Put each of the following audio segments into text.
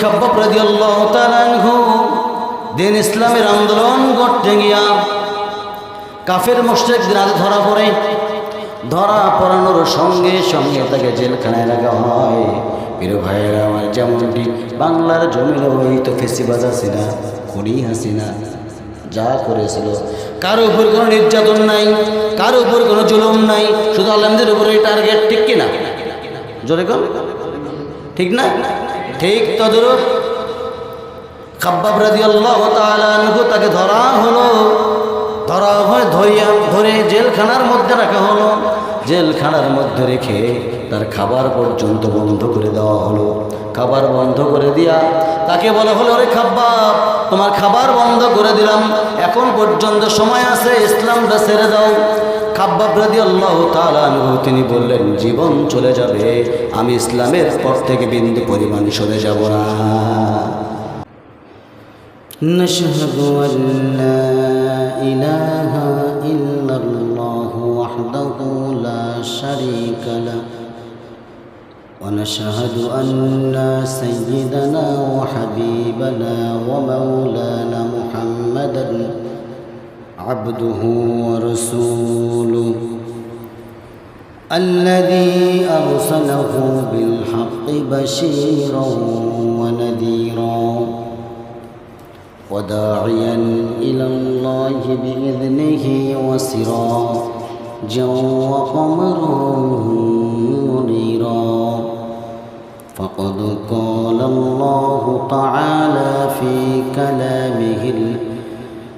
খাব্বাব রাদিয়াল্লাহু তাআলা আনহু দিন ইসলামের আন্দোলন করতে গিয়া কাফের মুশরিকদের হাতে ধরা পড়ে। ধরা পড়ানোর সঙ্গে সঙ্গে তাকে জেলখানায় রাখা হয়। প্রিয় ভাইয়েরা আমার, যেমনটি বাংলার জমিনে ওই তো ফেসিবাজ হাসিনা, খুনি হাসিনা যা করেছিল, কারো উপর কোনো নির্যাতন নাই, কারো উপর কোনো জুলুম নাই, শুধু আলেমদের উপরে টার্গেট। ঠিক কিনা? জোরে কর, ঠিক না? ঠিক তদরূপ খাব্বাব রাদিয়াল্লাহু তাআলা আনহু তাকে ধরা হলো। ধরা হয়, ধরে জেলখানার মধ্যে রাখা হলো। জেলখানার মধ্যে রেখে তার খাবার পর্যন্ত বন্ধ করে দেওয়া হলো। খাবার বন্ধ করে দিয়া তাকে বলা হলো, আরে খাব্বাব, তোমার খাবার বন্ধ করে দিলাম, এখন পর্যন্ত সময় আছে, ইসলামটা ছেড়ে দাও। খাব্বাব রাদিয়াল্লাহু তাআলা আনহু তিনি বললেন, জীবন চলে যাবে, আমি ইসলামের পর থেকে বিন্দু পরিমাণ সরে যাব না। নাশহাদু আল্লা ইলাহা ইল্লাল্লাহু ওয়াহদাহু লা শারীকা লাহু ওয়া নাশহাদু আন্না সাইয়্যিদানা ওয়া হাবিবানা ওয়া মাওলানা মুহাম্মাদান আবদুহু ওয়া রাসূলুহু الذي أرسله بالحق بشيرا ونذيرا وداعيا إلى الله بإذنه وسراجا وقمرا منيرا فقد قال الله تعالى في كلامه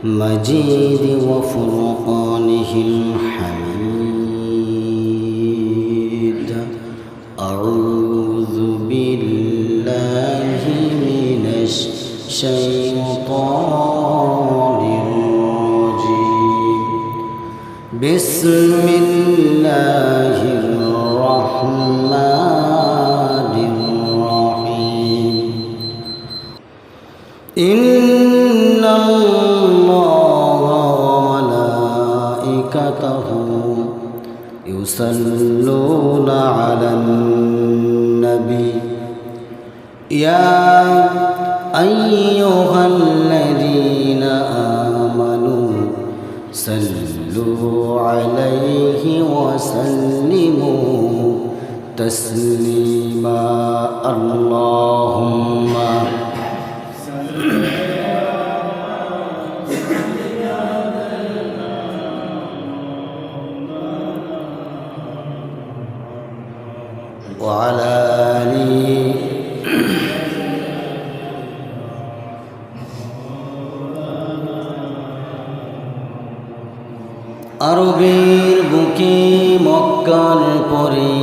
المجيد وفرقانه الحميد. أعوذ بالله من الشيطان الرجيم. بسم الله الرحمن الرحيم. إن الله وملائكته يصلون على النبي يا أيها الذين آمنوا صلوا عليه وسلموا تسليما. اللهم وعلى آله আরবের বুকে মক্কার পরে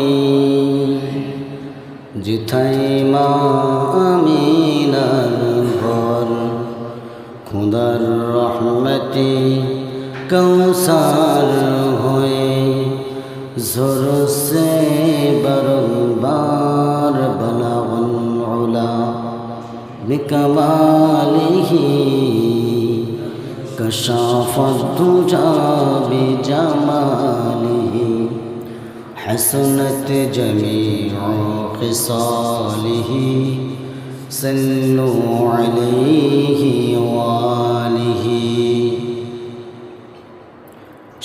যেথায় মা আমিনার ঘর, খুদার রহমতে কৌসার হয়ে ঝরসে বারবার বালাগুল উলা বিকামালিহি كشف الدجى بجماله حسنت جميع خصاله صلوا عليه وآله.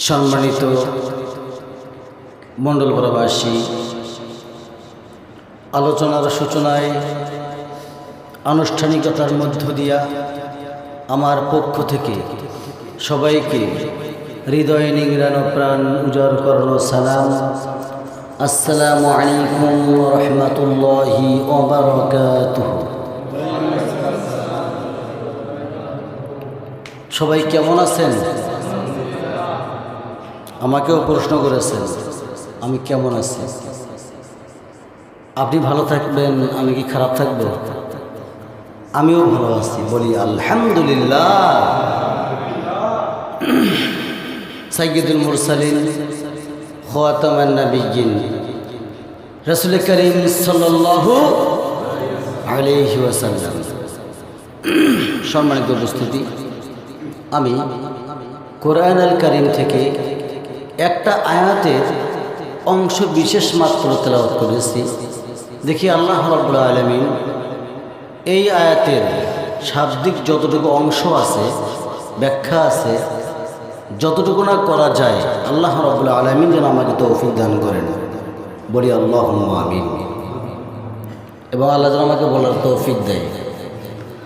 সম্মানিত মণ্ডলপুরবাসী, আলোচনার সূচনায় আনুষ্ঠানিকতার মধ্য দিয়া আমার পক্ষ থেকে সবাইকে হৃদয় নিংড়ানো প্রাণ উজাড় করলো সালাম। আসসালামু আলাইকুম ওয়া রাহমাতুল্লাহি ওয়া বারাকাতুহু। সবাই কেমন আছেন? আমাকেও প্রশ্ন করেছেন আমি কেমন আছি। আপনি ভালো থাকবেন, আমি কি খারাপ থাকবো? আমিও ভালো আছি, বলি আলহামদুলিল্লাহ। সাইয়্যিদুল মুরসালিন খাতামান নাবিয়্যিন রাসূল করিম সাল্লাল্লাহু আলাইহি ওয়াসাল্লাম। সম্মানিত উপস্থিতি, আমি কোরআন আল কারীম থেকে একটা আয়াতের অংশ বিশেষ মাত্র তেলাওয়াত করেছি। দেখি আল্লাহ রাব্বুল আলামিন এই আয়াতের শাব্দিক যতটুকু অংশ আছে, ব্যাখ্যা আছে, যতটুকু না করা যায় আল্লাহ রাব্বুল আলামিন যেন আমাকে তৌফিক দান করেন। বলি আল্লাহুম্মা আমিন। এবং আল্লাহ যেন আমাকে বলার তৌফিক দেয়।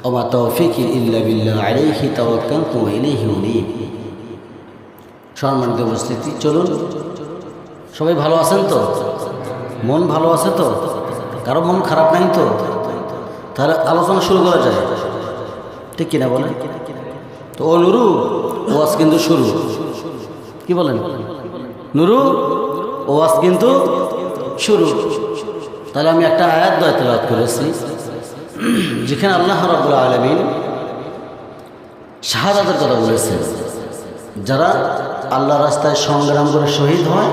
ওমা তৌফিকি ইল্লা বিল্লাহ আলাইহি তাওয়াক্কালতু ওয়া ইলাইহি উনীব। সম্মানিত উপস্থিতি, চলুন। সবাই ভালো আছেন তো? মন ভালো আছে তো? কারো মন খারাপ নাই তো? তাহলে আলোচনা শুরু করা যায়, ঠিক কিনা বলেন? তো ও নুরু, ওয়াজ কিন্তু শুরু। কি বলেন নুরু? ওয়াজ কিন্তু শুরু। তাহলে আমি একটা আয়াত তেলাওয়াত করেছি, যেখানে আল্লাহ রাব্বুল আলামিন শাহাদাতের কথা বলেছেন। যারা আল্লাহ রাস্তায় সংগ্রাম করে শহীদ হয়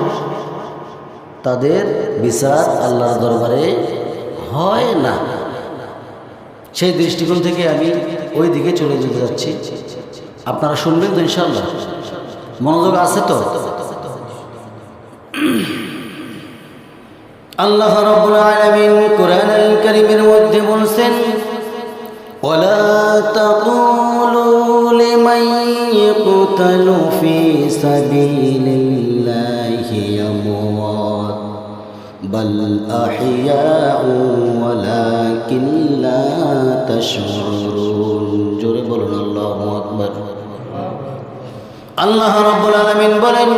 তাদের বিচার আল্লাহর দরবারে হয় না। সেই দৃষ্টিকোণ থেকে আমি ওই দিকে চলে যেতে যাচ্ছি। আপনারা শুনবেন তো ইনশাআল্লাহ? মনোযোগ আছে তো? আল্লাহ রাব্বুল আলামিন কোরআনুল কারীমের মধ্যে বলছেন, ওয়ালা তাকুলু লিমান ইয়াকতালু ফি সাবিলিল্লাহি আমওয়াত বাল আহইয়াউ ওয়ালাকিন লা তাশউরুন। জোরে বলুন আল্লাহু আকবার। আল্লাহ রাব্বুল আলামিন বলেন,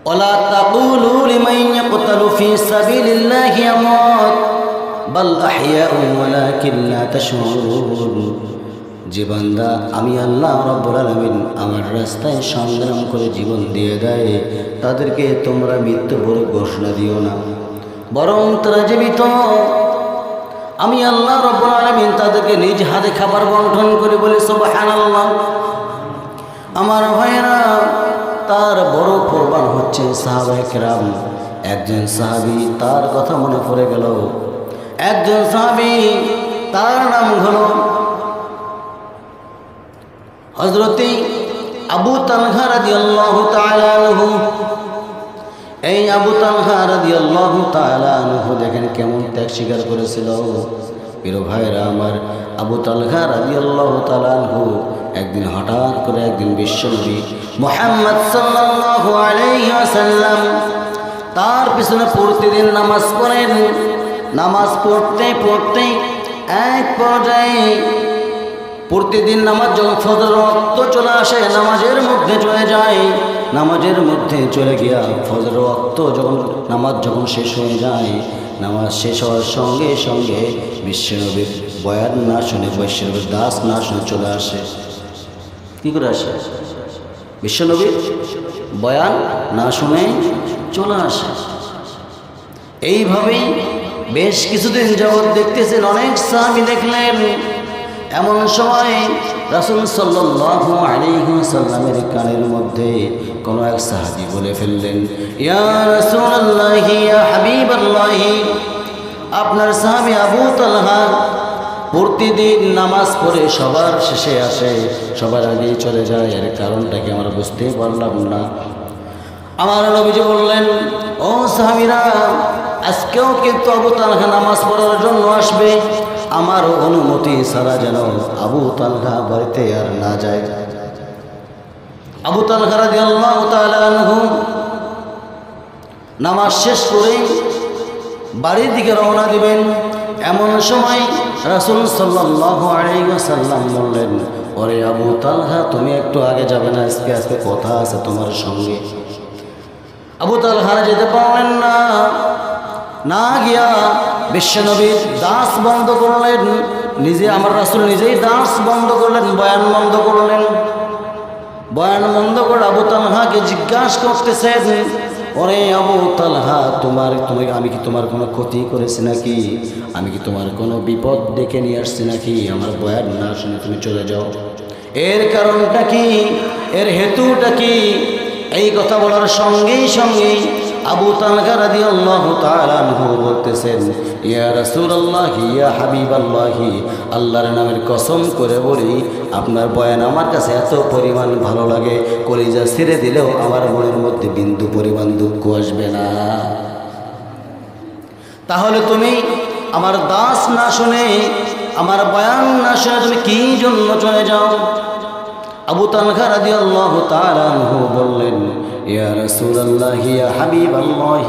ওয়ালা তাকুলু লিমান ইয়াকতালু ফি সাবিলিল্লাহি আমওয়াত বাল আহইয়াউ ওয়ালাকিন লা তাশউরুন। যে বান্দা আমি আল্লাহ রাব্বুল আলামিন আমার রাস্তায় সংগ্রাম করে জীবন দিয়ে দেয়, তাদেরকে তোমরা মৃত্যু বলে ঘোষণা দিও না, বরং তারা জীবিত। আমি আল্লাহ রাব্বুল আলামিন তাদেরকে নিজ হাতে খাবার বন্টন করে বলি সুবহানাল্লাহ। আমার ভাইরা, তার বড় কোরবান হচ্ছে সাহাবায়ে কেরাম। একজন সাহাবী, তার কথা মনে পড়ে গেল। একজন সাহাবী, তার নাম হলো হযরত আবু তালহা রাদিয়াল্লাহু তাআলা আনহু। এই আবু তালহা রাদিয়াল্লাহু তাআলা আনহু দেখেন কেমন ত্যাগ স্বীকার করেছিল। প্রিয় ভাইরা আমার, আবু তালহা রাদিয়াল্লাহু তাআলা আনহু একদিন হঠাৎ করে একদিন বিশ্বনবী মুহাম্মদ সাল্লাল্লাহু আলাইহি ওয়াসাল্লাম তার পিছনে প্রতিদিন নামাজ পড়েন। নামাজ পড়তে পড়তে এক পর্যায়ে প্রতিদিন নামাজ যখন ফজর ওয়াক্ত চলে আসে, নামাজের মধ্যে চলে যায়। নামাজের মধ্যে চলে গিয়া ফজর ওয়াক্ত নামাজ যখন শেষ হয়ে যায়, নামাজ শেষ হওয়ার সঙ্গে সঙ্গে বিশ্বনবীর বয়ান না শুনে, বিশ্বনবীর দাস না শুনে চলে আসে। কি করে আসে? বিশ্বনবীর বয়ান না শুনে চলে আসে। এইভাবেই বেশ কিছুদিন যাবৎ দেখতেছেন, অনেক সাহাবী দেখলেন। এমন সময় রাসূল সাল্লাল্লাহু আলাইহি ওয়াসাল্লামের কানের মধ্যে কোন এক সাহাবী বলে ফেললেন, ইয়া রাসূলুল্লাহ, ইয়া হাবিবাল্লাহ, আপনার সাহাবী আবু তালহা প্রতিদিন নামাজ পড়ে সবার শেষে আসে, সবার আগেই চলে যায়। এর কারণটা কি আমরা বুঝতে পারলাম না। আমার নবীজি বললেন, ও সাহাবীরা, আজকেও কিন্তু আবু তালহা নামাজ পড়ার জন্য আসবে। আমার অনুমতি ছাড়া যেন আবু তালহা বাড়িতে আর না যায়। আবু তালহা রাদিয়াল্লাহু তাআলা আনহু নামাজ শেষ করে বাড়ির দিকে রওনা দিবেন। এমন সময় রাসূল সাল্লাল্লাহু আলাইহি ওয়াসাল্লাম বললেন, ওরে আবু তালহা, তুমি একটু আগে যাবে না? আজকে আজকে কথা আছে তোমার সঙ্গে। আবু তালহা যেতে পারলেন না। না গিয়া বিশ্বনবীর দাস বন্ধ করলেন। নিজে আমার রাসূল নিজেই দাস বন্ধ করলেন, বয়ান বন্ধ করলেন। বয়ান বন্ধ করে আবু তালহাকে জিজ্ঞাসা করতেছেন, ওরে আবু তালহা, আমি কি তোমার কোনো ক্ষতি করেছি নাকি? আমি কি তোমার কোনো বিপদ ডেকে নিয়ে আসছি নাকি? আমার বয়ান না শুনে তুমি চলে যাও। এর কারণটা কি? এর হেতুটা কি? এই কথা বলার সঙ্গেই সঙ্গেই আবু তালহা রাদিয়াল্লাহু তাআলা আনহু বলতেছেন, ইয়া রাসূলুল্লাহ, ইয়া হাবিবাল্লাহ, আল্লাহর নামের কসম করে বলি, আপনার বয়ান আমার কাছে এত পরিমাণ ভালো লাগে, কলিজা ছিঁড়ে দিলেও আমার মনের মধ্যে বিন্দু পরিমাণ দুঃখ আসবে না। তাহলে তুমি আমার দাস না শুনে, আমার বয়ান না শুনে তুমি কি জন্য চলে যাও? আবু তালহা রাদিয়াল্লাহু তাআলা আনহু বললেন, ইয়া রাসূলুল্লাহ, ইয়া হাবিবাল্লাহ,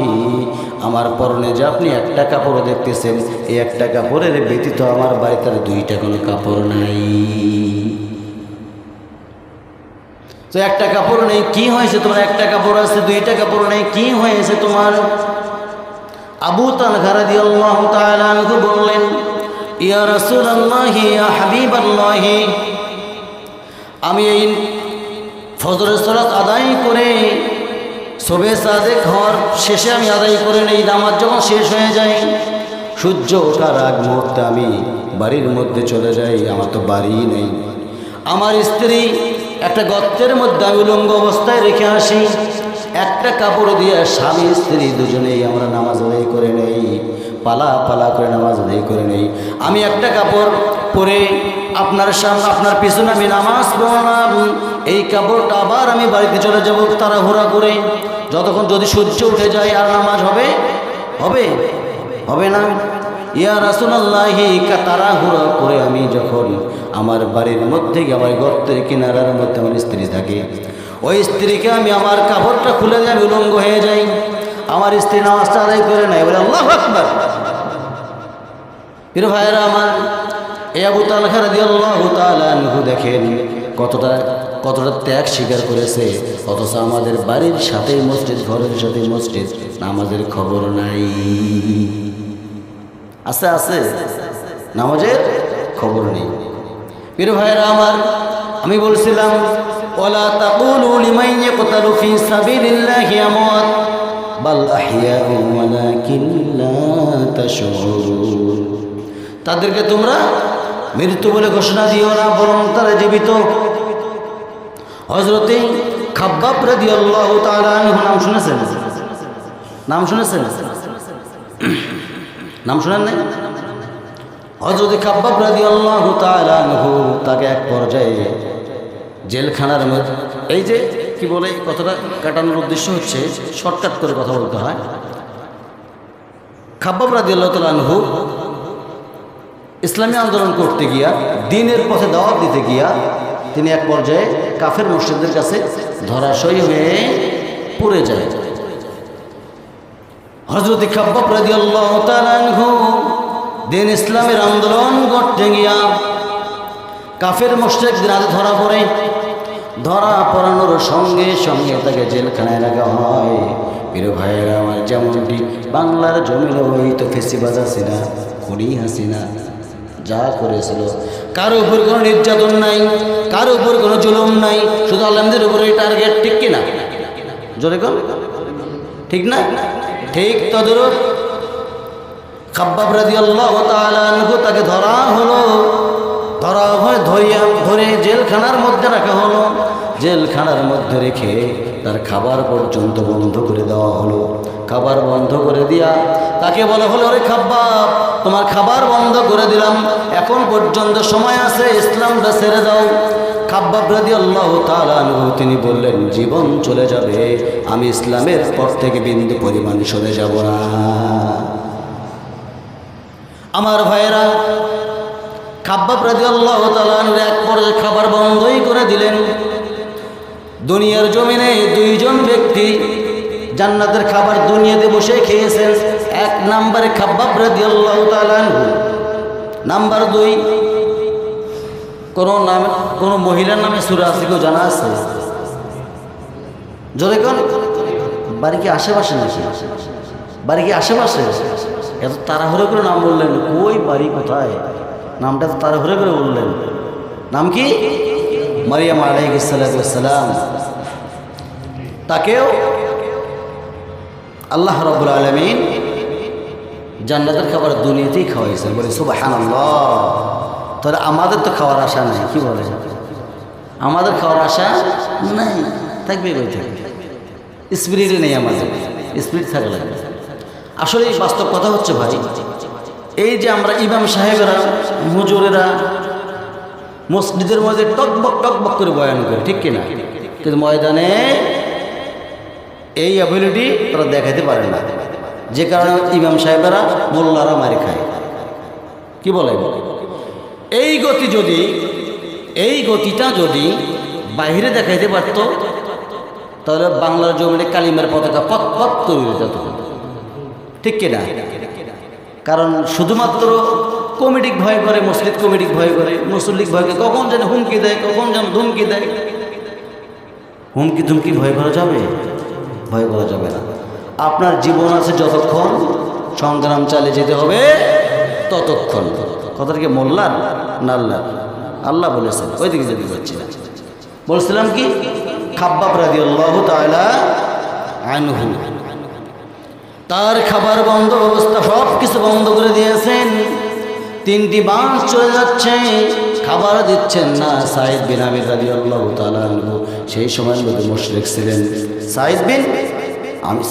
আমার পরনে যে আপনি একটা কাপড় দেখতেছেন, এই একটা কাপড়ের ব্যতীত আমার বাড়িতে আর দুইটা কোনো কাপড় নাই। তো একটা কাপড় নেই, কি হয়েছে তোমার? একটা কাপড় আছে, দুইটা কাপড় নেই, কি হয়েছে তোমার? আবু তালহা রাদিয়াল্লাহু তাআলা আনহু বললেন, ইয়া রাসূলুল্লাহ, ইয়া হাবিবাল্লাহ, আমি এই ফজরের সালাত আদায় করে সবে সাদেক হওয়ার শেষে আমি আদায় করে নেই, নামাজ যখন শেষ হয়ে যায়, সূর্য ওঠার আগ মুহূর্তে আমি বাড়ির মধ্যে চলে যাই। আমার তো বাড়ি নেই। আমার স্ত্রী একটা গর্তের মধ্যে আমি উলঙ্গ অবস্থায় রেখে আসি। একটা কাপড় দিয়ে স্বামী স্ত্রী দুজনেই আমরা নামাজ আদায় করে নেই, পালা পালা করে নামাজ আদায় করে নেই। আমি একটা কাপড় পরে আপনার সামনে, আপনার পিছনে আমি নামাজ পড়লাম। এই কাপড়টা আবার আমি বাড়িতে চলে যাব তাড়াহুড়া করে। যতক্ষণ যদি সূর্য উঠে যায় আর নামাজ হবে হবে হবে না। ইয়া রাসূলুল্লাহ, তাড়াহুড়া করে আমি যখন আমার বাড়ির মধ্যে গিয়ে আমার গর্তের কিনারার মধ্যে আমার স্ত্রী থাকে, ওই স্ত্রীকে আমি আমার কাপড়টা খুলে দিয়ে আমি উলঙ্গ হয়ে যাই। আমার স্ত্রী নামাজটা আদায় করে নাই, বলে আল্লাহু আকবার। প্রিয় ভাইয়েরা আমার, এই আবু তালহা রাদিয়াল্লাহু তাআলা আনহু দেখেন কতটা ত্যাগ স্বীকার করেছে, অথচ আমাদের বাড়ির সাথে মসজিদ, ঘরের সাথে মসজিদ, নামাজের খবর নাই। আছে আছে, নামাজের খবর নেই। প্রিয় ভাইয়েরা আমার, আমি বলছিলাম, ওয়ালা তাকুলু লিমান ইয়াকতালু ফি সাবিলিল্লাহি আমওয়াত বাল আহইয়াউ ওয়ালাকিন লা তাশউরুন। তাদেরকে তোমরা মৃত্যু বলে ঘোষণা দিও না, বরং তারা জীবিত। হযরতে খাব্বাব রাদিয়াল্লাহু তাআলা আনহু, নাম শুনেছেন? নাম শুনেছেন? নাম শুনেন নাই? হযরতে খাব্বাব রাদিয়াল্লাহু তাআলা আনহু, তাকে এক পর্যায়ে জেলখানার মধ্যে, এই যে কি বলে, কথাটা কাটানোর উদ্দেশ্য হচ্ছে শর্টকাট করে কথা বলতে হয়। খাব্বাব রাদিয়াল্লাহু তাআলা আনহু ইসলামী আন্দোলন করতে গিয়া, দ্বীনের পথে দাওয়াত দিতে গিয়া, তিনি এক পর্যায়ে কাফের মুশরিকদের কাছে ধরাশয়ী হয়ে পড়ে যায়। হযরত খাব্বাব রাদিয়াল্লাহু তাআলা আনহু দ্বীন ইসলামের আন্দোলন করতে গিয়া কাফের মুশরিকদের হাতে ধরা পড়ে। ধরা পড়ানোর সঙ্গে সঙ্গে তাকে জেলখানায় রাখা হয়। প্রিয় ভাইয়েরা আমার, যেমনটি বাংলার জমিনে ওই তো ফেসিবাদ হাসিনা, খুনি হাসিনা যা করেছিল, কারো উপর কোনো নির্যাতন নাই, কারো উপর কোনো জুলুম নাই, শুধু আলেমদের উপরে টার্গেট। ঠিক কিনা? জোরে কর, ঠিক না? ঠিক তদ্রূপ খাব্বাব রাদিয়াল্লাহু তাআলা আনহু, তাকে ধরা হলো। ধরা হয়, ধরে জেলখানার মধ্যে রাখা হলো। জেলখানার মধ্যে রেখে তার খাবার পর্যন্ত বন্ধ করে দেওয়া হলো। খাবার বন্ধ করে দিয়া তাকে বলা হলো, আরে খাব্বাব, তোমার খাবার বন্ধ করে দিলাম, এখন পর্যন্ত সময় আছে, ইসলামটা ছেড়ে দাও। খাব্বাব রাদিয়াল্লাহু তাআলা আনহু, তিনি বললেন, জীবন চলে যাবে, আমি ইসলামের পর থেকে বিন্দু পরিমাণ সরে যাব না। আমার ভাইয়েরা, খাব্বাব রাদিয়াল্লাহু তাআলা আনহু এক পর্যায়ে খাবার বন্ধই করে দিলেন। দুনিয়ার জমিনে দুইজন ব্যক্তি জান্নাতের খাবার দুনিয়াতে বসে খেয়েছেন। এক নম্বরে খাব্বাব রাদিয়াল্লাহু তাআলা আনহু, নাম্বার 2 কোন মহিলার নামে সূরা আছে, কেউ জানা আছে? জোরে কোন? বাড়ি কি আশেপাশে নাকি? বাড়ি কি আশেপাশে? এত তাড়াহুড়ো করে নাম বললেন, কই বাড়ি কোথায়? নামটা তো তাড়াহুড়ো করে বললেন। নাম কি? মারিয়াম আলাইহিস সালাম। তাকেও আল্লাহ রাব্বুল আলামিন জান্নাতের খাবার দুনিয়াতেই খাওয়াইছেন। বলে সুবহানাল্লাহ। তাহলে আমাদের তো খাওয়ার আশা নাই, কি বলে? আমাদের খাওয়ার আশা নাই, থাকবে কই থাকবে? স্পিরিটে নেই আমাদের, স্পিরিট থাকা লাগবে। আসলে এই বাস্তব কথা হচ্ছে ভাই, এই যে আমরা ইমাম সাহেবেরা, হুজুরেরা মসজিদের মধ্যে টকবক করে বয়ান করে, ঠিক কিনা? কিন্তু ময়দানে এই অ্যাবিলিটি তারা দেখাতে পারে না, যে কারণে ইমাম সাহেবেরা, মোল্লারা মারি খায়। কি বলে? এই গতিটা যদি বাইরে দেখাইতে পারত তাহলে বাংলার জমিনে কালিমার পতাকা পথ পথ তৈরি যেত, ঠিক কিনা? কারণ শুধুমাত্র কমিটিক ভয় করে, মসজিদ কমিটিক ভয় করে, মুসল্লিক ভয় করে, কখন যেন হুমকি দেয়, কখন যেন ধুমকি দেয়। হুমকি ধুমকি ভয় করা যাবে? ভয় করা যাবে না। আপনার জীবন আছে যতক্ষণ, সংগ্রাম চালিয়ে যেতে হবে ততক্ষণ। কথাটাকে মোল্লার না আল্লাহ? আল্লাহ বলেছেন, ওইদিকে যেতে যাচ্ছি না। বলছিলাম কি, খাব্বাব রাদিয়াল্লাহু তাআলা আনহু তার খাবার বন্ধ, অবস্থা সব কিছু বন্ধ করে দিয়েছেন। 3টি মাস চলে যাচ্ছে, খাবার দিচ্ছেন না। সাইদ বিন আমির রাদিয়াল্লাহু তাআলা আনহু সেই সময়ের মধ্যে মুশরিক ছিলেন।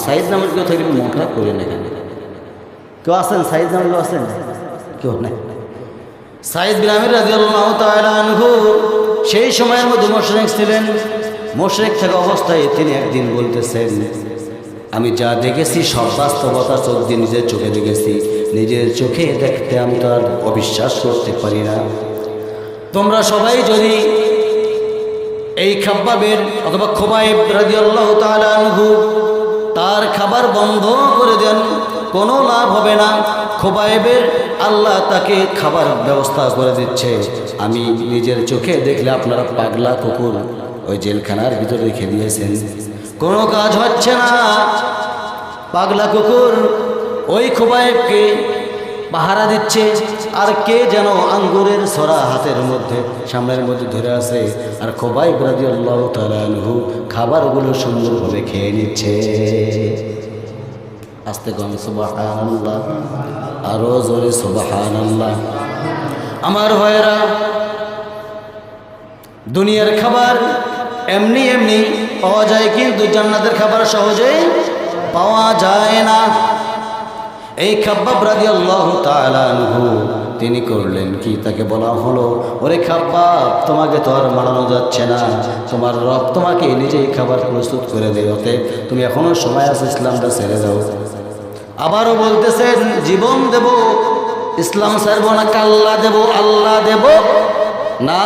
সাইদ নামের কেউ থাকলে মোটা করেন এখানে কেউ আছেন? সাইদ নামের কেউ আছেন? কেউ নাই। সাইদ বিন আমির রাদিয়াল্লাহু তাআলা আনহু সেই সময়ের মধ্যে মুশরিক ছিলেন। মুশরিক থাকা অবস্থায় তিনি একদিন বলতেছেন, আমি যা দেখেছি সব বাস্তবতা চোখ দিয়ে নিজের চোখে দেখেছি, নিজের চোখে দেখতে আমি তো আর অবিশ্বাস করতে পারি না। তোমরা সবাই যদি এই খাব্বাবের অথবা খুবাইব রাদিয়াল্লাহু তাআলা আনহু তার খাবার বন্ধ করে দেন, কোনো লাভ হবে না। খুবাইবের আল্লাহ তাকে খাবার ব্যবস্থা করে দিচ্ছে, আমি নিজের চোখে দেখলে আপনারা পাগলা কুকুর ওই জেলখানার ভিতরে রেখে দিয়েছেন, কোনো কাজ হচ্ছে না। পাগলা কুকুর ওই খুবাইবকে পাহারা দিচ্ছে, আর কে যেন আঙ্গুরের ছড়া হাতের মধ্যে সামনের মধ্যে ধরে আছে, আর খুবাইব রাদিয়াল্লাহু তাআলা আনহু খাবারগুলো সুন্দরভাবে খেয়ে নিচ্ছে। আস্তে কম সুবহানাল্লাহ, আরো জোরে সুবহানাল্লাহ। আমার ভাইয়েরা, দুনিয়ার খাবার এমনি এমনি পাওয়া যায়, কিন্তু জান্নাতের খাবার সহজেই পাওয়া যায় না। এই খাব্বাব রাদিয়াল্লাহু তাআলা আনহু তিনি করলেন কি, তাকে বলা হলো, ওরে খাব্বাব, তোমাকে তো আর মারানো যাচ্ছে না, তোমার রব তোমাকে নিজেই খাবার প্রস্তুত করে দেওয়াতে তুমি এখনো সময় আছে, ইসলামটা ছেড়ে দাও। আবারও বলতেছেন, জীবন দেব, ইসলাম ছাড়বো না, কাল্লা দেব, আল্লাহ দেব না।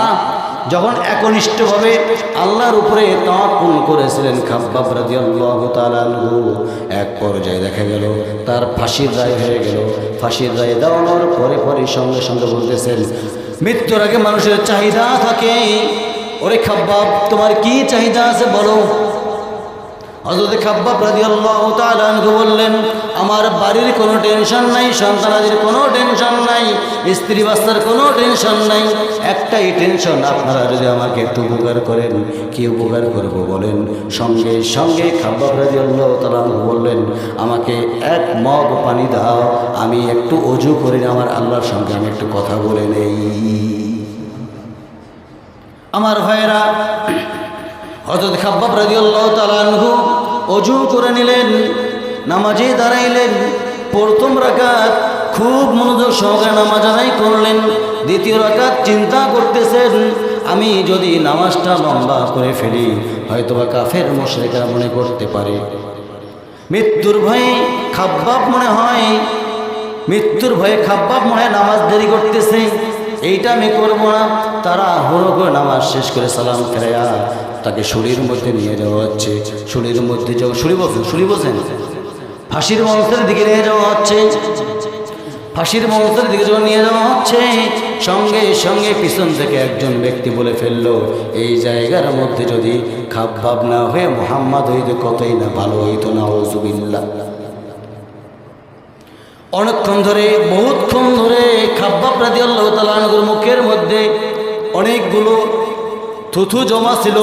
যখন একনিষ্ঠভাবে আল্লাহর উপরে তাওয়াক্কুল করেছিলেন খাব্বাব রাদিয়াল্লাহু তাআলা আনহু, এক পর্যায়ে দেখা গেল তার ফাঁসির রায় হয়ে গেল। ফাঁসির রায় দেওয়ানোর পরে পরে সঙ্গে সঙ্গে বলতেছেন, মৃত্যুর আগে মানুষের চাহিদা থাকে, ওরে খাব্বাব তোমার কি চাহিদা আছে বলো। হযরত খাব্বাব রাদিয়াল্লাহু তাআলা আনহু বললেন, আমার বাড়ির কোনো টেনশন নাই, সন্তানাদির কোনো টেনশন নাই, স্ত্রী বাচ্চার কোনো টেনশন নাই, একটাই টেনশন, আপনারা যদি আমাকে একটু উপকার করেন। কি উপকার করব বলেন? সঙ্গে সঙ্গে খাব্বাব রাদিয়াল্লাহু তাআলা আনহু বললেন, আমাকে 1 মগ পানি দাও, আমি একটু ওযু করে আমার আল্লাহর সঙ্গে আমি একটু কথা বলে নেই। আমার ভাইয়েরা, হযরত খাব্বাব রাদিয়াল্লাহু তাআলা আনহু ওযু করে নিলেন, নামাজে দাঁড়াইলেন। প্রথম রাকাত খুব মনোযোগ সহকারে নামাজ আদায় করলেন। দ্বিতীয় রাকাত চিন্তা করতেছেন, আমি যদি নামাজটা লম্বা করে ফেলি হয়তোবা কাফের মুশরিকরা মনে করতে পারে, মৃত্যুর ভয়ে খাব্বাব মনে হয় নামাজ দেরি করতেছে, এইটা আমি করবো না। তারা হুড়ো করে নামাজ শেষ করে সালাম ফেরাইয়া তাকে শুলির মধ্যে নিয়ে যাওয়া হচ্ছে। শুলির মধ্যে যাও, শুলি বোঝেন, ফাঁসির মঞ্চের দিকে নিয়ে যাওয়া হচ্ছে। ফাঁসির মঞ্চের দিকে যখন নিয়ে যাওয়া হচ্ছে, সঙ্গে সঙ্গে পিছন থেকে একজন ব্যক্তি বলে ফেললো, এই জায়গার মধ্যে যদি খাব্বাব না হয়ে মুহাম্মদ হইতে কতই না ভালো হইতো, নাউযুবিল্লাহ। অনেকক্ষণ ধরে, বহুতক্ষণ ধরে খাব্বাব রাদিয়াল্লাহু তাআলা আনহুর মুখের মধ্যে অনেকগুলো থুথু জমা ছিল।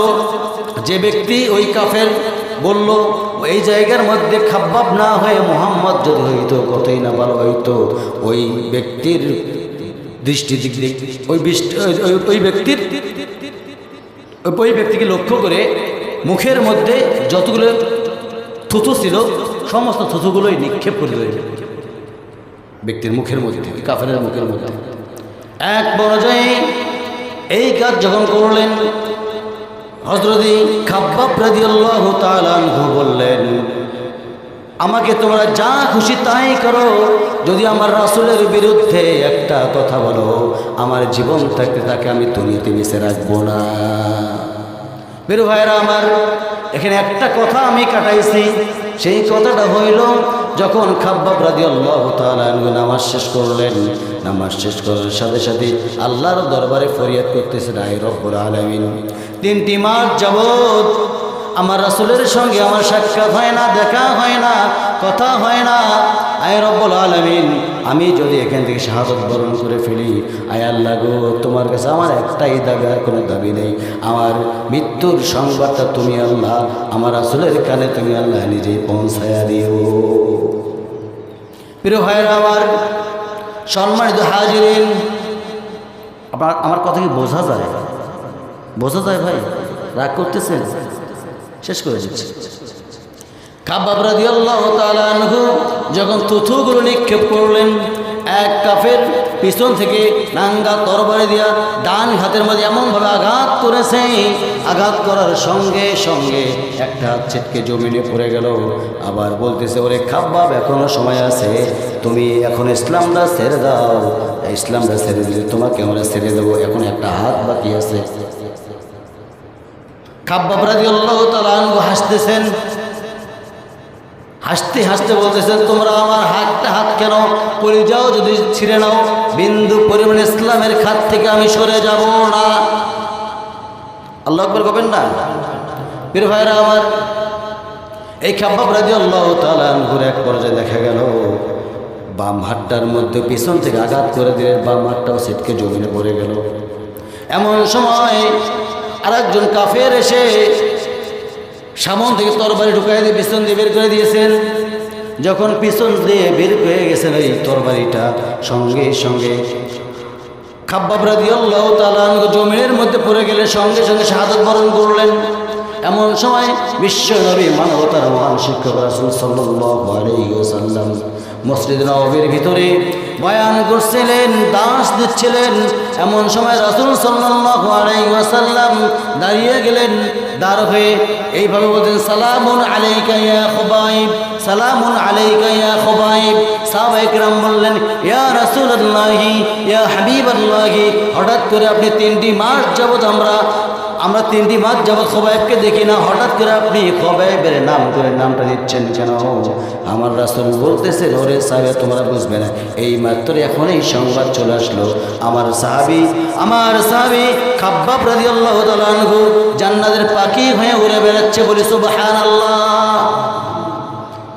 যে ব্যক্তি ওই কাফের বলল, এই জায়গার মধ্যে খাব্বাব না হয়ে মুহাম্মদ যদি হইতো কতই না ভালো হইতো, ওই ব্যক্তির দৃষ্টি দিক ওই ব্যক্তিকে লক্ষ্য করে মুখের মধ্যে যতগুলো থুথু ছিল সমস্ত থুথুগুলোই নিক্ষেপ করে দিল ব্যক্তির মুখের মধ্যে, কাফেরের মুখের মধ্যে। এক পর্যায়ে এই কাজ যখন করলেন, হযরত খাব্বাব রাদিয়াল্লাহু তাআলা আনহু বললেন, আমাকে তোমরা যা খুশি তাই করো, যদি আমার রাসূলের বিরুদ্ধে একটা কথা বলো, আমার জীবন থাকতে তাকে আমি দুনিয়াতে বেঁচে রাখবো না। বের ভাইরা আমার, এখানে একটা কথা আমি কাটাইছি। সেই কথাটা হইল, যখন খাব্বাব রাদিয়াল্লাহু তাআলা আনহু নামাজ শেষ করলেন, নামাজ শেষ করার সাথে সাথে আল্লাহর দরবারে ফরিয়াদ করতেছেন, আয় রব্বুল আলামিন, 3টি মাস যাবত আমার রাসূলের সঙ্গে আমার সাক্ষাৎ হয় না, দেখা হয় না, কথা হয় না। আয় রব্বুল আলামিন, আমি যদি এখান থেকে শাহাদাত বরণ করে ফেলি, আয় আল্লাহ গো, তোমার কাছে আমার একটাই দাবি, আর কোনো দাবি নেই। আমার মৃত্যুর সংবাদটা তুমি আল্লাহ আমার রাসূলের কানে তুমি আল্লাহ নিজেই পৌঁছায়া দিও। প্রিয় ভাইরা আমার, সম্মানিত হাজিরিন, আমার কথা কি বোঝা যায়? বোঝা যায় ভাই? রাগ করতেছেন? শেষ করে দিচ্ছি। খাব্বাব রাদিয়াল্লাহু তাআলা আনহু যখন থুথুগুলো নিক্ষেপ করলেন, এক কাফের পিছন থেকে নাঙ্গা তরবারি দিয়া ডান হাতের মধ্যে এমনভাবে আঘাত করেছে, আঘাত করার সঙ্গে সঙ্গে একটা হাত ছিটকে জমিনে পড়ে গেল। আবার বলতেছে, ওরে খাব্বাব, এখনো সময় আছে, তুমি এখন ইসলামটা ছেড়ে দাও, ইসলামটা ছেড়ে দিলে তোমাকে আমরা ছেড়ে দেবো, এখন একটা হাত বাকি আছে। খাব্বাব রাদিয়াল্লাহু তাআলা আনহু হাসতেছেন, হাসতে হাসতে বলতেছেন, তোমরা আমার হাত কেন কলিজাও যদি ছিঁড়ে নাও, বিন্দু পরিমাণ ইসলামের খাত থেকে আমি সরে যাব না। আল্লাহু আকবার কবেন না? প্রিয় ভাইরা আমার, এই খাব্বাব রাদিয়াল্লাহু তাআলা আনহুর এক পর্যায়ে দেখা গেল বাম হাতটার মধ্যে পিছন থেকে আঘাত করে দিলেন, বাম হাতটাও ছিটকে জমিনে পড়ে গেল। এমন সময় আরেকজন কাফের এসে সামন থেকে তরবারি ঢুকাই দিয়ে পিছন দিয়ে বের করে দিয়েছেন। যখন পিছন দিয়ে বের হয়ে গেছেন এই তরবারিটা, সঙ্গে সঙ্গে খাব্বাব রাদিয়াল্লাহু তাআলা আনহু জমিনের মধ্যে পড়ে গেলে সঙ্গে সঙ্গে শাহাদাত বরণ করলেন। এমন সময় বিশ্ব নবী, মানবতার মহান শিক্ষক রাসূল সাল্লাল্লাহু আলাইহি ওয়াসাল্লাম মসজিদ নববীর ভিতরে বয়ান করছিলেন, দাস দিচ্ছিলেন। এমন সময় রাসূল সাল্লাল্লাহু আলাইহি ওয়াসাল্লাম দাঁড়িয়ে গেলেন, দাঁড় হয়ে এইভাবে বলতেন, সালামুন আলাইকা ইয়া খুবাইব, সালামুন আলাইকা ইয়া খুবাইব। সাহাবায়ে কেরাম বললেন, ইয়া রাসূলুল্লাহি, ইয়া হাবিবাল্লাহি, হঠাৎ করে আপনি 3টি মাস যাবত আমরা 3টি মাস যাবত খুবাইবকে দেখি না, হঠাৎ করে আপনি খুবাইবের নাম করে নামটা নিচ্ছেন কেন? আমার রাসূল বলতেছেন, ওরে সাহাবা, তোমরা বুঝবে না, এই মাত্র এখন এই সংবাদ চলে আসলো, আমার সাহাবী খাব্বাব রাদিয়াল্লাহু তাআলা আনহু জান্নাতের পাখি হয়ে উড়ে বেড়াচ্ছে, বলি সুবহানাল্লাহ।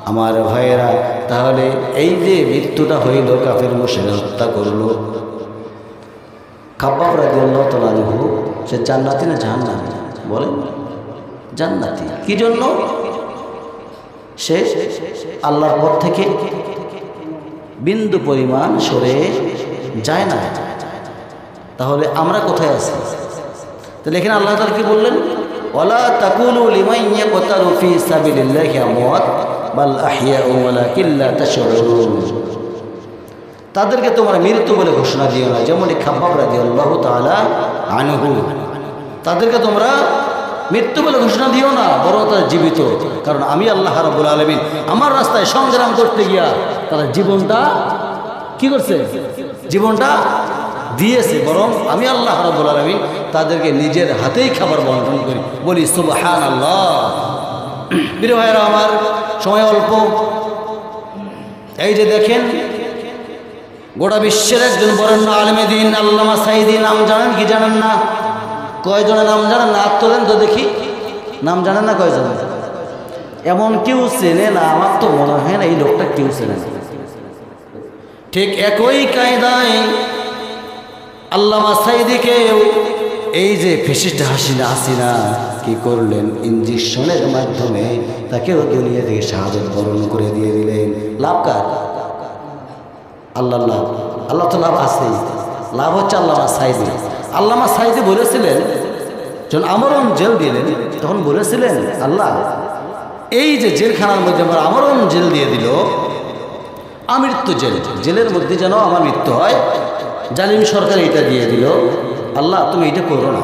আমার ভাইয়েরা, তাহলে এই যে মৃত্যুটা হইল, কাফের মুশরিক হত্যা করলো, খাব্বাব রাদিয়াল্লাহু তাআলা আনহু সে জান্নাতি না জাহান্নামী? বলেন, জান্নাতি। কি জন্য? সে আল্লাহর পথ থেকে বিন্দু পরিমাণ সরে যায় না। তাহলে আমরা কোথায় আছি? তাহলে এখানে আল্লাহ তাআলা কি বললেন? ওয়ালা তাকুলু লিমান ইয়াকতালু ফি সাবিলিল্লাহি আমওয়াত বাল আহইয়াউ ওয়ালাকিন লা তাশউরুন। তাদেরকে তোমরা মৃত্যু বলে ঘোষণা দিও না, যেমন খাব্বাব রাদিয়াল্লাহু তাআলা আনহু, তাদেরকে তোমরা মৃত্যু বলে ঘোষণা দিও না, বরং তারা জীবিত। কারণ আমি আল্লাহ রাব্বুল আলামিন আমার রাস্তায় সংগ্রাম করতে গিয়া তারা জীবনটা কি করছে? জীবনটা দিয়েছে। বরং আমি আল্লাহ রাব্বুল আলামিন তাদেরকে নিজের হাতেই খাবার বন্টন করি, বলি সুবহানাল্লাহ। প্রিয় ভাইরা আমার, সময় অল্প। এই যে দেখেন, গোটা বিশ্বের একজন বরেণ্য আলেমে দ্বীন আল্লামা সাঈদী নাম জানেন কি জানেন না? কয়জনের নাম জানেন না? তোলেন তো দেখি, নাম জানেন না কয়জন? এমন কেউ চেনে না, আমার তো মনে হয় না এই লোকটা কেউ চেনে না। ঠিক একই কায়দায় আল্লামা সাঈদীকে এই যে ফ্যাসিস্ট হাসিনা কি করলেন? ইঞ্জেকশনের মাধ্যমে তাকেও দুনিয়া থেকে শাহাদাত বরণ করে দিয়ে দিলেন। লাভ কার? আল্লাহ লাভ, আল্লাহ তো লাভ আছেই। লাভ হচ্ছে আল্লামা সাঈদী। আল্লামা সাঈদী বলেছিলেন, যখন আমরণ জেল দিলেন তখন বলেছিলেন, আল্লাহ এই যে জেলখানার মধ্যে আমার আমরণ জেল দিয়ে দিল, আমৃত্যু জেলের মধ্যে যেন আমার মৃত্যু হয়, জালিম সরকার এটা দিয়ে দিল, আল্লাহ তুমি এটা করো না,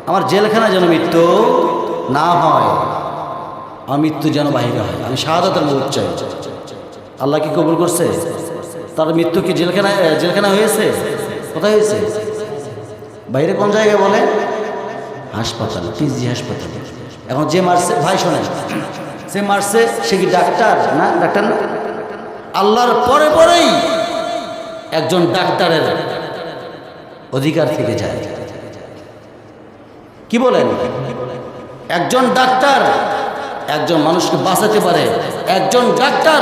আমার জেলখানা যেন মৃত্যু না হয়। আমার মৃত্যু যেন বাহিরে হয়, আমি শাহাদাতের মৌত চাই। আল্লাহ কি কবুল করছে? তার মৃত্যু কি জেলখানা হয়েছে? কোথায় হয়েছে? বাইরে কোন জায়গায় বলে? হাসপাতাল, পিজি হাসপাতাল। এখন যে মারছে, ভাই শোনেন, যে মারছে সে কি ডাক্তার? না, ডাক্তার না। আল্লাহর পরে পরেই একজন ডাক্তারের অধিকার থেকে যায়। কি বলেন? একজন ডাক্তার একজন মানুষকে বাঁচাতে পারে, একজন ডাক্তার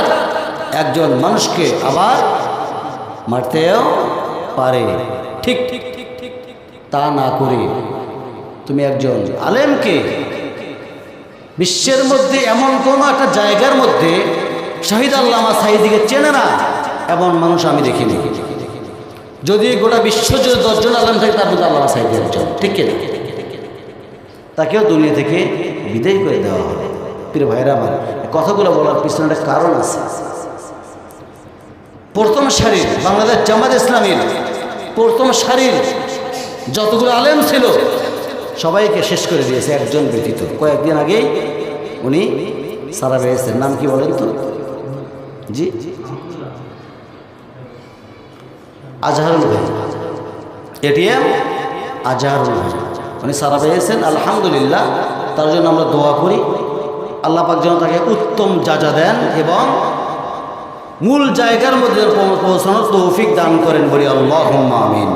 একজন মানুষকে আবার মারতেও পারে। ঠিক তা না করে তুমি একজন আলেমকে বিশ্বের মধ্যে এমন কোনো একটা জায়গার মধ্যে শহীদ আল্লামা সাঈদীকে চেনে না এমন মানুষ আমি দেখিনি। যদি গোটা বিশ্ব যদি 10 জন আলেম থাকে তার মধ্যে আল্লামা সাঈদী একজন, ঠিক কিনা? তাকেও দুনিয়া থেকে বিদায় করে দেওয়া হবে। প্রিয় ভাইরা আমার, কথাগুলো বলার পিছনে একটা কারণ আছে। প্রথম সারির বাংলাদেশ জামাত ইসলামীর প্রথম সারির যতগুলো আলেম ছিল সবাইকে শেষ করে দিয়েছে একজন ব্যতীত। কয়েকদিন আগেই উনি সারা পেয়েছেন। নাম কি বলেন তো? জি, আজহারুল ভাই, এটিএম আজহারুল ভাই, উনি সারা পেয়েছেন। আলহামদুলিল্লাহ, তার জন্য আমরা দোয়া করি আল্লাহ পাক যেন তাকে উত্তম যাজা দেন এবং মূল জায়গার মধ্যে পৌঁছানোর তৌফিক দান করেন, বলি আল্লাহুম্মা আমিন।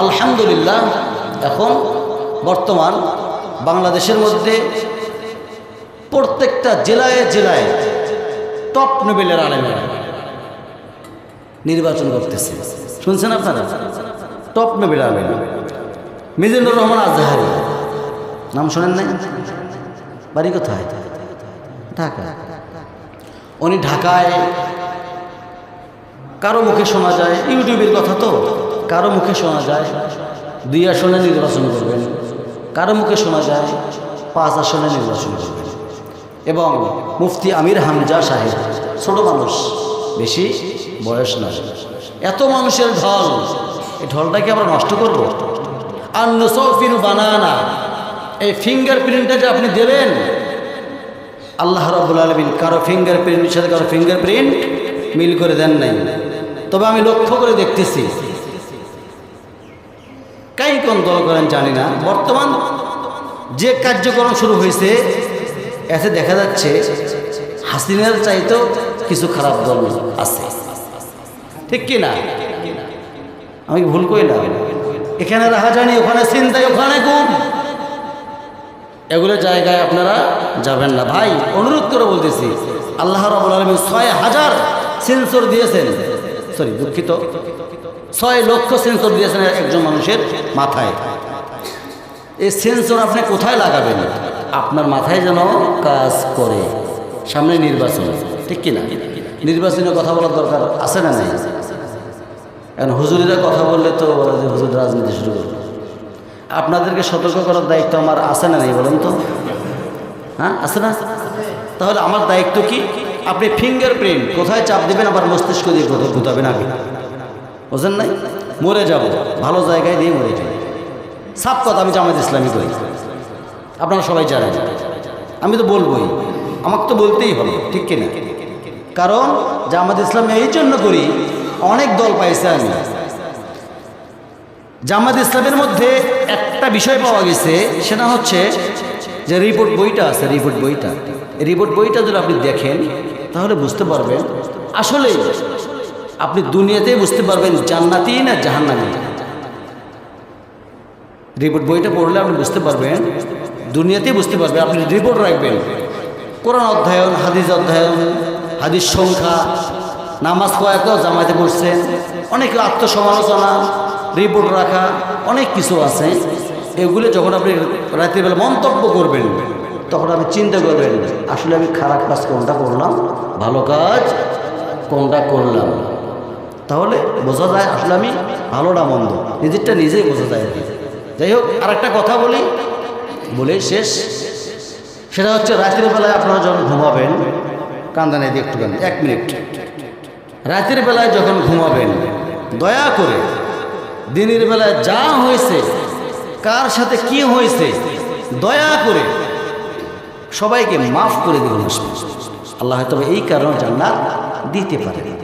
আলহামদুলিল্লাহ, এখন বর্তমান বাংলাদেশের মধ্যে প্রত্যেকটা জেলায় জেলায় টপ লেভেলের আলেমেরা নির্বাচন করতেছে। শুনছেন আপনারা? টপ লেভেলের আলেম মিজানুর রহমান আজহারি, নাম শোনেন নাই? বাড়ি কোথায়? ঢাকা। উনি ঢাকায়, কারো মুখে শোনা যায়, ইউটিউবের কথা তো, কারো মুখে শোনা যায় 2 আসনে নির্বাচন করবেন, কারো মুখে শোনা যায় 5 আসনে নির্বাচন করবেন। এবং মুফতি আমির হামজা সাহেব, ছোট মানুষ, বেশি বয়স নয়, এত মানুষের ঢল, এই ঢলটাকে আমরা নষ্ট করব? আর নুসফিনু বানানা, এই ফিঙ্গারপ্রিন্টটা যে আপনি দেবেন, আল্লাহ রাব্বুল আলামিন কারো ফিঙ্গারপ্রিন্টের সাথে কারো ফিঙ্গারপ্রিন্ট মিল করে দেন নাই। তবে আমি লক্ষ্য করে দেখতেছি, কাই কোন দল করেন জানি না, বর্তমান যে কার্যক্রম শুরু হয়েছে এতে দেখা যাচ্ছে হাসিনার চাইতেও কিছু খারাপ দল আছে, ঠিক কি না? আমি ভুল কইলাম? এখানে রাহাজানি, ওখানে চিন্তাই, ওখানে গুম, এগুলো জায়গায় আপনারা যাবেন না ভাই। অনুরোধ করে বলতেছি, আল্লাহ রাব্বুল আলামিন 6000 সেন্সর দিয়েছেন, সরি দুঃখিত, 6 লক্ষ সেন্সর দিয়েছেন একজন মানুষের মাথায়। এই সেন্সর আপনি কোথায় লাগাবেন? আপনার মাথায় যেন কাজ করে। সামনে নির্বাচন, ঠিক কিনা? নির্বাচনের কথা বলার দরকার আছে না নেই? এখন হুজুরিরা কথা বললে তো হুজুর রাজনীতি শুরু করবে। আপনাদেরকে সতর্ক করার দায়িত্ব আমার আছে না নেই বলেন তো? হ্যাঁ, আছে না? তাহলে আমার দায়িত্ব কি? আপনি ফিঙ্গারপ্রিন্ট কোথায় চাপ দেবেন, আবার মস্তিষ্ক দিয়ে গুতাবেন আগে, বুঝেন নাই? মরে যাব, ভালো জায়গায় দিয়ে মরে যাব। সাফ কথা, আমি জামাত ইসলামী করি, আপনারা সবাই জানেন, আমি তো বলবোই, আমাকে তো বলতেই হবে, ঠিক কিনা? কারণ জামাত ইসলামী এই জন্য করি, অনেক দল পাইছে আমি। জামাত ইসলামের মধ্যে একটা বিষয় পাওয়া গেছে, সেটা হচ্ছে যে রিপোর্ট বইটা আছে, রিপোর্ট বইটা যদি আপনি দেখেন তাহলে বুঝতে পারবেন, আসলে আপনি দুনিয়াতেই বুঝতে পারবেন জান্নাতি না জাহান্নামী। রিপোর্ট বইটা পড়লে আপনি বুঝতে পারবেন, দুনিয়াতেই বুঝতে পারবেন। আপনি রিপোর্ট রাখবেন, কোরআন অধ্যয়ন, হাদিস সংখ্যা, নামাজ কয়েকটাও জামাতে পড়ছেন, অনেক আত্মসমালোচনা, রিপোর্ট রাখা, অনেক কিছু আছে। এগুলো যখন আপনি রাতের বেলা মন্তব্য করবেন, তখন আপনি চিন্তা করবেন আসলে আমি খারাপ কাজ কোনটা করলাম, ভালো কাজ কোনটা করলাম। তাহলে বোঝা যায় আসলে আমি ভালোটা মন্দ, নিজেরটা নিজেই বোঝা যায়। যাই হোক, আর একটা কথা বলে শেষ, সেটা হচ্ছে রাতের বেলায় আপনারা যখন ঘুমাবেন, কান্দা নেই একটু কান্দা, 1 মিনিট। রাতের বেলায় যখন ঘুমাবেন, দয়া করে দিনের বেলায় যা হয়েছে, কার সাথে কি হয়েছে, দয়া করে সবাইকে মাফ করে দেবেন। আল্লাহ হয়তো এই কারণে জান্নাত দিতে পারে।